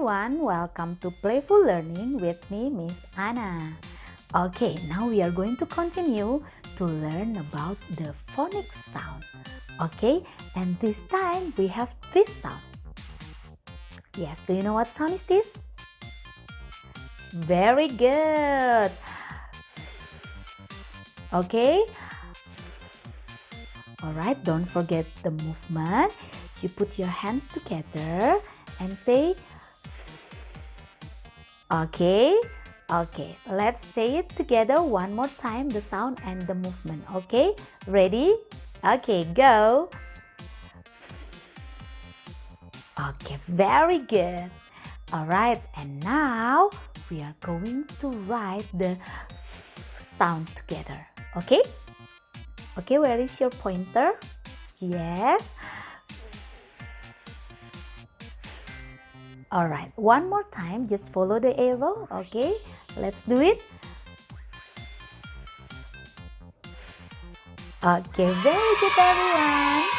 everyone, welcome to Playful Learning with me, Miss Anna. Okay, now we are going to continue to learn about the phonics sound. Okay, and this time we have this sound. Yes, do you know what sound is this? Very good. Okay. Alright, don't forget the movement. You put your hands together and say okay. Okay, let's say it together one more time, the sound and the movement. Okay, ready? Okay, go. Okay, very good. Alright, and now we are going to write the sound together. Okay? Okay, where is your pointer? Yes. Alright, one more time, just follow the arrow. Okay, let's do it. Okay, very good everyone.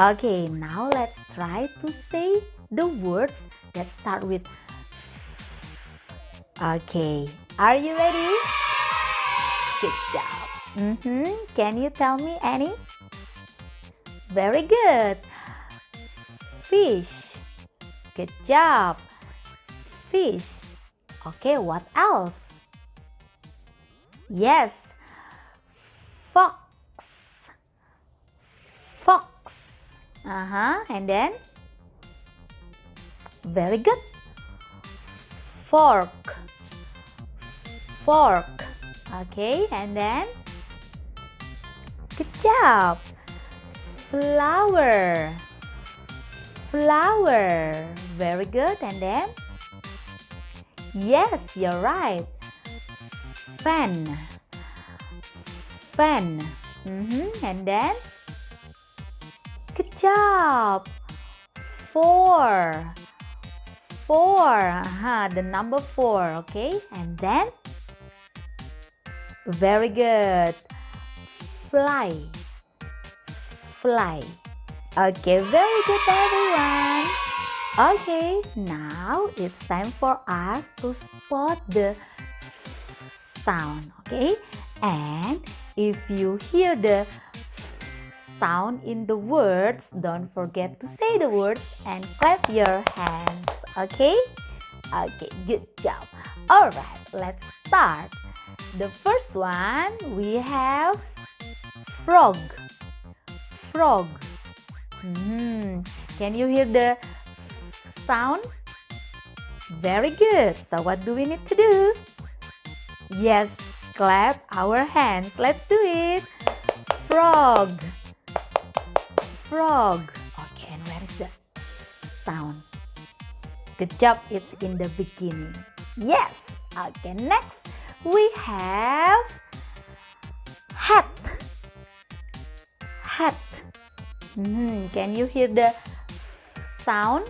Okay, now let's try to say the words that start with okay, are you ready? Good job. Can you tell me any? Very good. Fish. Good job. Fish. Okay, what else? Yes. Fox. Fox. And then? Very good. Fork. Fork. Okay, and then? Good job. Flower. Flower. Very good. And then? Yes, you're right. Fan. Fan. And then? Good job. Four. Four. The number 4. Okay. And then? Very good. Fly. Fly. Okay, very good everyone. Okay, now it's time for us to spot the sound. Okay, and if you hear the sound in the words, don't forget to say the words and clap your hands. Okay? Okay, good job. Alright, let's start. The first one, we have frog. Frog. Can you hear the sound? Very good. So what do we need to do? Yes, clap our hands. Let's do it. Frog. Frog. Okay, and where is the sound? Good job, it's in the beginning. Yes. Okay, next we have hat. Hat. Can you hear the sound?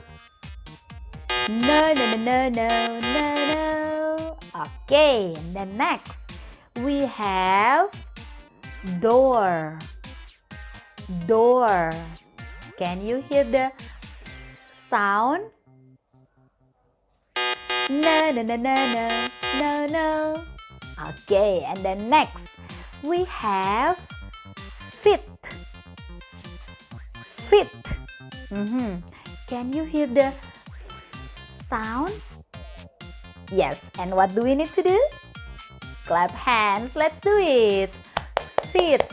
No, no, no, no, no, no. Okay, and then next we have door. Door. Can you hear the sound? No, no, no, no, no, no, no. Okay, and then next we have fit. Fit. Can you hear the sound? Yes, and what do we need to do? Clap hands, let's do it. Fit.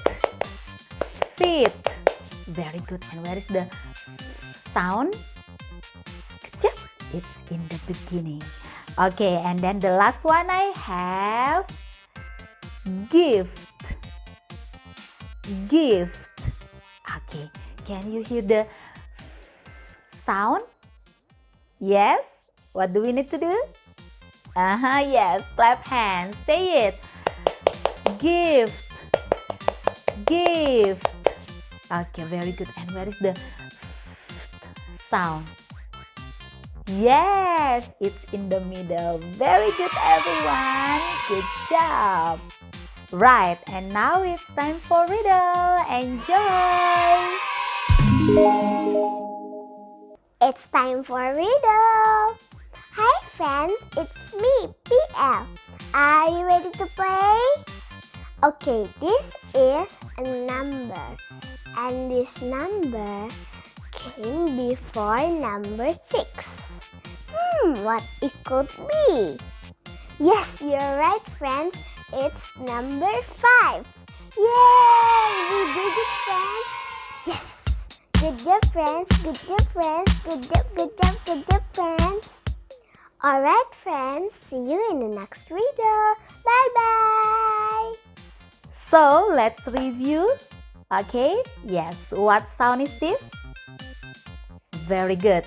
Fit. Very good, and where is the sound? Good job, it's in the beginning. Okay, and then the last one I have gift. Gift. Okay, can you hear the sound? Yes? What do we need to do? Yes, clap hands, say it. Gift. Gift. Okay, very good. And where is the sound? Yes, it's in the middle. Very good, everyone. Good job. Right, and now it's time for riddle. Enjoy! It's time for riddle. friends, it's me, PL. Are you ready to play? Okay, this is a number, and this number came before number 6. What it could be? Yes, you're right, friends. It's number 5. Yay! We did it, friends. Yes! Good job, friends. Good job, friends. Good job, good job, good job, friends. Alright, friends. See you in the next video. Bye-bye. So, let's review. Okay, yes. What sound is this? Very good.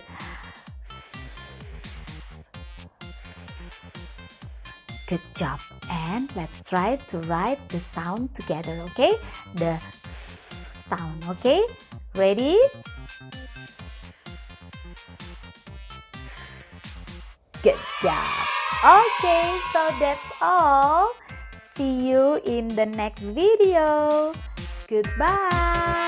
Good job. And let's try to write the sound together, okay? The sound, okay? Ready? Good job. Okay, so that's all. See you in the next video. Goodbye.